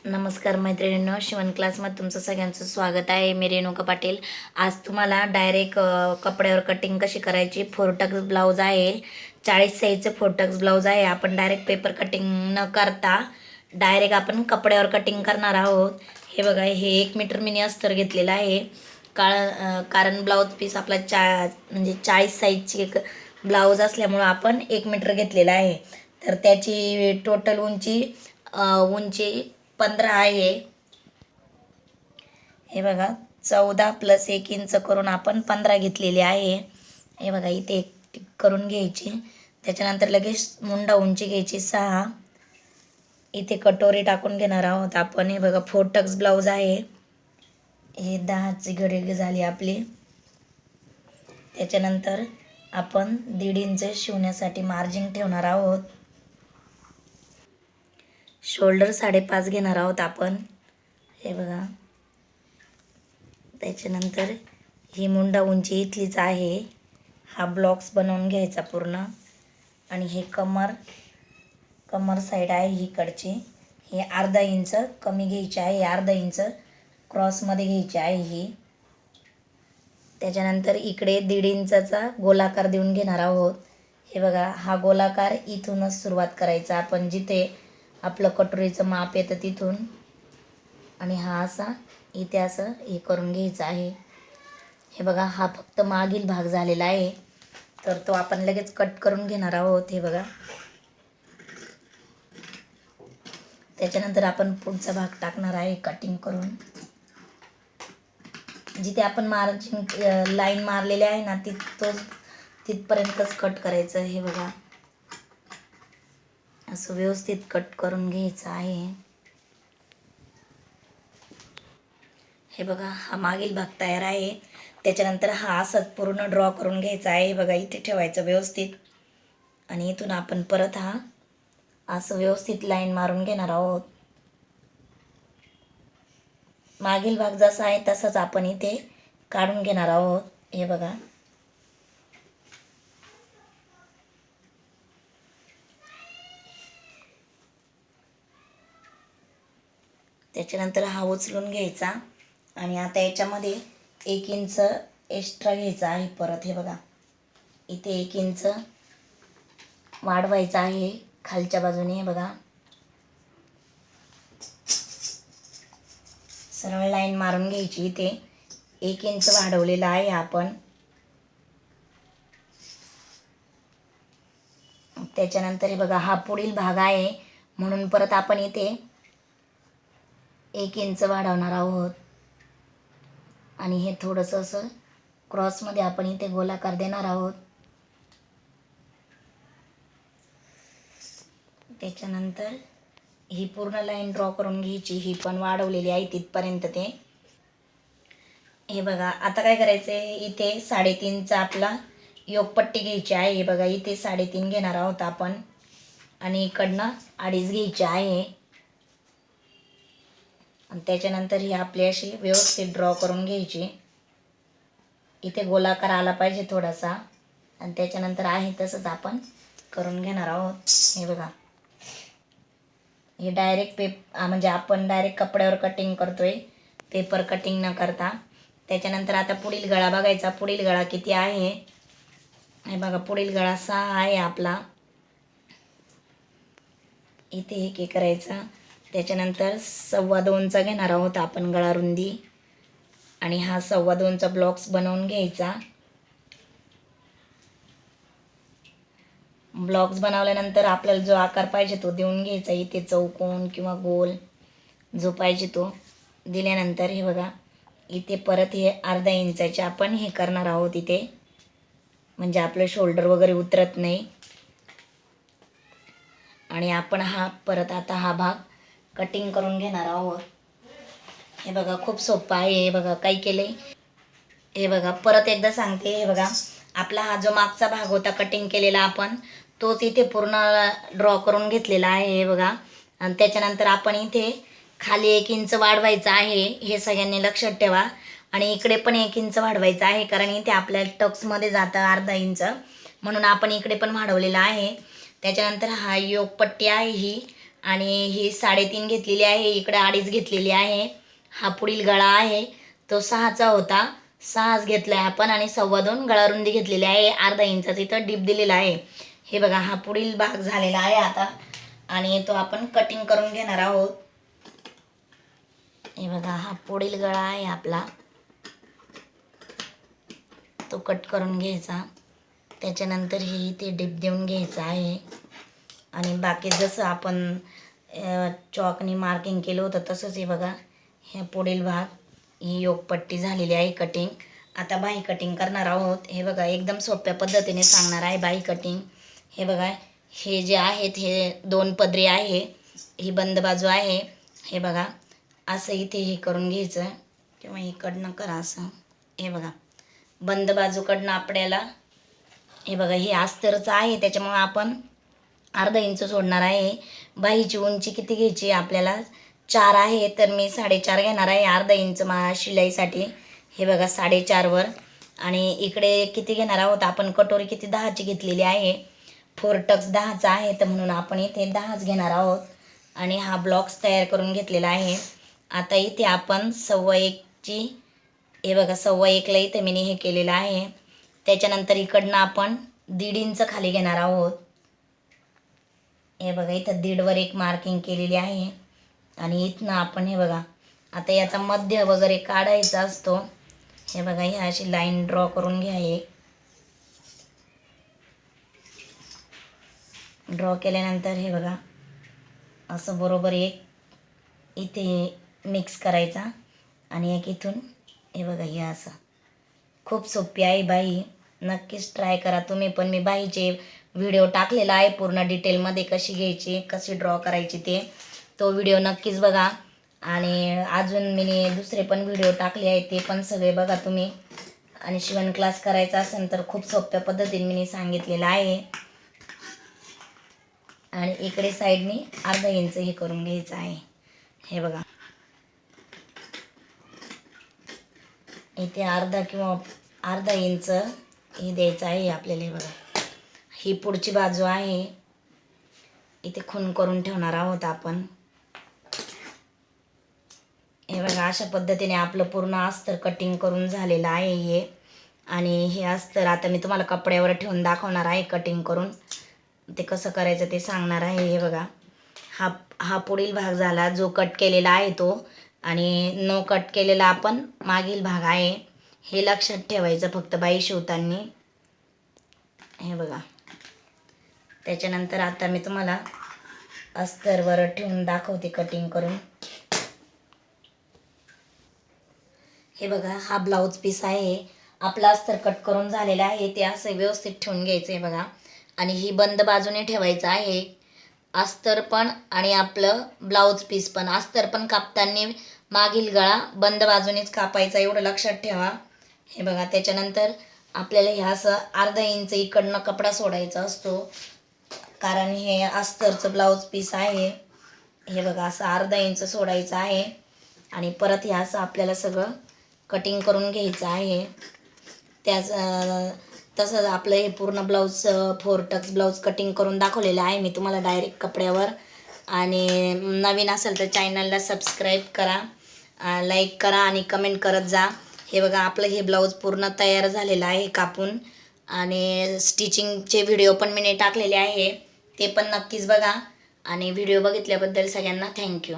नमस्कार मैत्रिणींनो, शिवण क्लासमध्ये तुमचं सगळ्यांचं स्वागत आहे. मी रेणुका पाटील. आज तुम्हाला डायरेक्ट कपड्यावर कटिंग कशी करायची. फोरटक्स ब्लाऊज आहे, 40 साईजचं फोरटक्स ब्लाऊज आहे. आपण डायरेक्ट पेपर कटिंग न करता डायरेक्ट आपण कपड्यावर कटिंग करणार आहोत. हे बघा, हे 1 मीटर मिनी अस्तर घेतलेलं आहे. कारण ब्लाऊज पीस आपला म्हणजे 40 साईजची एक ब्लाऊज असल्यामुळं आपण 1 मीटर घेतलेला आहे. तर त्याची टोटल उंची 15 आहे. हे बघा, 14 + 1 इंच करून आपण 15 घेतलेली आहे. हे बघा, इथे एक टिक करून घ्यायची. त्याच्यानंतर लगेच मुंडा उंची घ्यायची 6. इथे कटोरी टाकून घेणार आहोत आपण. हे बघा, फोरटक्स ब्लाऊज आहे. हे 10ची घडी झाली आपली. त्याच्यानंतर आपण 1.5 इंच शिवण्यासाठी मार्जिन ठेवणार आहोत. शोल्डर 5.5 घेणार आहोत आपण. हे बघा, त्याच्यानंतर ही मुंडा उंची इथलीच आहे. हा ब्लॉक्स बनवून घ्यायचा पूर्ण. आणि हे कमर साईड आहे इकडची. हे अर्धा इंच कमी घ्यायची आहे. अर्धा इंच क्रॉसमध्ये घ्यायची आहे ही. त्याच्यानंतर इकडे 1.5 इंचाचा गोलाकार देऊन घेणार आहोत. हे बघा, हा गोलाकार इथूनच सुरुवात करायचा आपण, जिथे आपलं कटोरीचं माप येतं तिथून. आणि हा असा इथे असं हे करून घ्यायचं आहे. हे बघा, हा फक्त मागील भाग झालेला आहे, तर तो आपण लगेच कट करून घेणार आहोत. हे बघा, त्याच्यानंतर आपण पुढचा भाग टाकणार आहे कटिंग करून. जिथे आपण मार्जिन लाईन मारलेली आहे ना, तिथपर्यंतच कट करायचं. हे बघा, असं व्यवस्थित कट करून घ्यायचं आहे. हे बघा, हा मागील भाग तयार आहे. त्याच्यानंतर हा असंच पूर्ण ड्रॉ करून घ्यायचा आहे. बघा, इथे ठेवायचं व्यवस्थित. आणि इथून आपण परत हा असं व्यवस्थित लाईन मारून घेणार आहोत. मागील भाग जसा आहे तसाच आपण इथे काढून घेणार आहोत. हे बघा, त्याच्यानंतर हा उचलून घ्यायचा. आणि आता याच्यामध्ये 1 इंच एक्स्ट्रा घ्यायचा आहे परत. हे बघा, इथे 1 इंच वाढवायचा आहे खालच्या बाजूने. हे बघा, सरळ लाईन मारून घ्यायची. इथे 1 इंच वाढवलेला आहे आपण. त्याच्यानंतर हे बघा, हा पुढील भाग आहे म्हणून परत आपण इथे 1 इंच वाढवणार आहोत. आणि हे थोडंसं असं क्रॉसमध्ये आपण इथे गोलाकार देणार आहोत. त्याच्यानंतर ही पूर्ण लाईन ड्रॉ करून घ्यायची. ही पण वाढवलेली आहे तिथपर्यंत ते. हे बघा, आता काय करायचं आहे, इथे 3.5चा आपला योगपट्टी घ्यायची आहे. हे बघा, इथे 3.5 घेणार आहोत आपण. आणि इकडनं 2.5 घ्यायची आहे. आणि त्याच्यानंतर ही आपली अशी व्यवस्थित ड्रॉ करून घ्यायची. इथे गोलाकार आला पाहिजे थोडासा. आणि त्याच्यानंतर आहे तसंच आपण करून घेणार आहोत. हे बघा, हे डायरेक्ट म्हणजे आपण डायरेक्ट कपड्यावर कटिंग करतोय, पेपर कटिंग न करता. त्याच्यानंतर आता पुढील गळा बघायचा. पुढील गळा किती आहे. हे बघा, पुढील गळा 6 आहे आपला. इथे हे करायचं. त्याच्यानंतर 2.25चा घेणार आहोत आपण गळा रुंदी. आणि हा 2.25चा ब्लॉक्स बनवून घ्यायचा. ब्लॉक्स बनवल्यानंतर आपल्याला जो आकार पाहिजे तो देऊन घ्यायचा. इथे चौकोन किंवा गोल जो पाहिजे तो दिल्यानंतर हे बघा, इथे परत हे अर्धा इंचाचे आपण हे करणार आहोत इथे, म्हणजे आपलं शोल्डर वगैरे उतरत नाही. आणि आपण परत आता हा भाग कटिंग करून घेणार आहोत. हे बघा, खूप सोपं आहे. हे बघा, काय केले. हे बघा, परत एकदा सांगते. हे बघा, आपला हा जो मागचा भाग होता कटिंग केलेला आपण, तोच इथे पूर्ण ड्रॉ करून घेतलेला आहे. हे बघा, आणि त्याच्यानंतर आपण इथे खाली 1 इंच वाढवायचं आहे. हे सगळ्यांनी लक्षात ठेवा. आणि इकडे पण 1 इंच वाढवायचं आहे, कारण इथे आपल्या टक्समध्ये जातं अर्धा इंच, म्हणून आपण इकडे पण वाढवलेलं आहे. त्याच्यानंतर हा योगपट्टी आहे ही आणि ही 3.5 घेतलेली आहे, इकडे 2.5 घेतलेली आहे. हा पुढील गळा आहे तो 6चा होता, 6च घेतला आहे आपण आणि 2.25 गळारुंदी घेतलेली आहे. अर्धा इंचाचा इथं डीप दिलेला आहे. हे बघा हा पुढील भाग झालेला आहे आता आणि तो आपण कटिंग करून घेणार आहोत. हे बघा हा पुढील गळा आहे आपला, तो कट करून घ्यायचा. त्याच्यानंतर हे इथे डीप देऊन घ्यायचं आहे आणि बाकी जसं आपण चॉकनी मार्किंग केलं होतं तसंच हे बघा हे पुढील भाग, ही योगपट्टी झालेली आहे कटिंग. आता बाही कटिंग करणार आहोत. हे बघा एकदम सोप्या पद्धतीने सांगणार आहे बाही कटिंग. हे बघा हे जे आहेत हे 2 पदरी आहे, ही बंद बाजू आहे. हे बघा असं इथे हे करून घ्यायचं किंवा इकडनं करा असं. हे बघा बंद बाजूकडनं आपल्याला हे बघा हे अस्तरचं आहे त्याच्यामुळे आपण अर्धा इंच सोडणार आहे. बाहीची उंची किती घ्यायची आपल्याला 4 आहे तर मी 4.5 घेणार आहे अर्धा इंच शिलाईसाठी. हे बघा 4.5 वर आणि इकडे किती घेणार आहोत आपण, कटोरी किती 10ची घेतलेली आहे. 4 टक्स 10चा आहे तर म्हणून आपण इथे 10च घेणार आहोत आणि हा ब्लॉक्स तयार करून घेतलेला आहे. आता इथे आपण 1.25ची हे बघा 1.25ला इथे मी हे केलेलं आहे. त्याच्यानंतर इकडनं आपण 1.5 इंच खाली घेणार आहोत. हे बघा इथं 1.5 वर एक मार्किंग केलेली आहे आणि इथनं आपण हे बघा आता याचा मध्य वगैरे काढायचा असतो. हे बघा ही अशी लाईन ड्रॉ करून घ्या. एक ड्रॉ केल्यानंतर हे बघा असं बरोबर एक इथे मिक्स करायचा आणि एक इथून हे बघा हे असं. खूप सोपी आहे बाही, नक्कीच ट्राय करा तुम्ही पण. मी बाहीचे व्हिडिओ टाकलेला आहे पूर्ण डिटेलमध्ये कशी घ्यायची कशी ड्रॉ करायची तो व्हिडिओ नक्कीच बघा. आणि अजून मी दुसरे पण व्हिडिओ टाकले आहेत ते पण सगळे बघा तुम्ही. आणि शिवण क्लास करायचा असेल तर खूप सोप्या पद्धतीने मी सांगितलेलं आहे. आणि इकडे साईडने अर्धा इंच हे करून घ्यायचं आहे. हे बघा इथे अर्धा किंवा अर्धा इंच हे द्यायचं आहे आपल्याला. हे बघा ही पुढची बाजू आहे, इथे खून करून ठेवणार आहोत आपण. हे बघा अशा पद्धतीने आपलं पूर्ण अस्तर कटिंग करून झालेलं आहे हे. आणि हे अस्तर आता मी तुम्हाला कपड्यावर ठेवून दाखवणार आहे कटिंग करून, ते कसं करायचं ते सांगणार आहे. हे बघा हा पुढील भाग झाला जो कट केलेला आहे तो, आणि न कट केलेला आपण मागील भाग आहे. हे लक्षात ठेवायचं फक्त बाही शिवताना. हे बघा त्याच्यानंतर आता मी तुम्हाला अस्तरवर ठेवून दाखवते कटिंग करून. हे बघा हा ब्लाऊज पीस आहे, आपला अस्तर कट करून झालेला आहे ते असं व्यवस्थित ठेवून घ्यायचं आहे बघा. आणि ही बंद बाजूने ठेवायचं आहे अस्तर पण आणि आपलं ब्लाऊज पीस पण. अस्तर पण कापताना मागील गळा बंद बाजूनेच कापायचा एवढं लक्षात ठेवा. हे बघा त्याच्यानंतर आपल्याला हे असं अर्धा इंच इकडनं कपडा सोडायचा असतो कारण हे अस्तरचं ब्लाऊज पीस आहे. हे बघा असं अर्धा इंच सोडायचं आहे आणि परत हे असं आपल्याला सगळं कटिंग करून घ्यायचं आहे. त्याच तसंच आपलं हे पूर्ण ब्लाऊज 4 टक्स ब्लाऊज कटिंग करून दाखवलेलं आहे मी तुम्हाला डायरेक्ट कपड्यावर. आणि नवीन असेल तर चॅनलला सबस्क्राईब करा, लाईक करा आणि कमेंट करत जा. हे बघा आपलं हे ब्लाऊज पूर्ण तयार झालेलं आहे कापून. आणि स्टिचिंगचे व्हिडिओ पण मी टाकलेले आहे ते पण नक्कीच बघा. आणि व्हिडिओ बघितल्याबद्दल सगळ्यांना थँक्यू.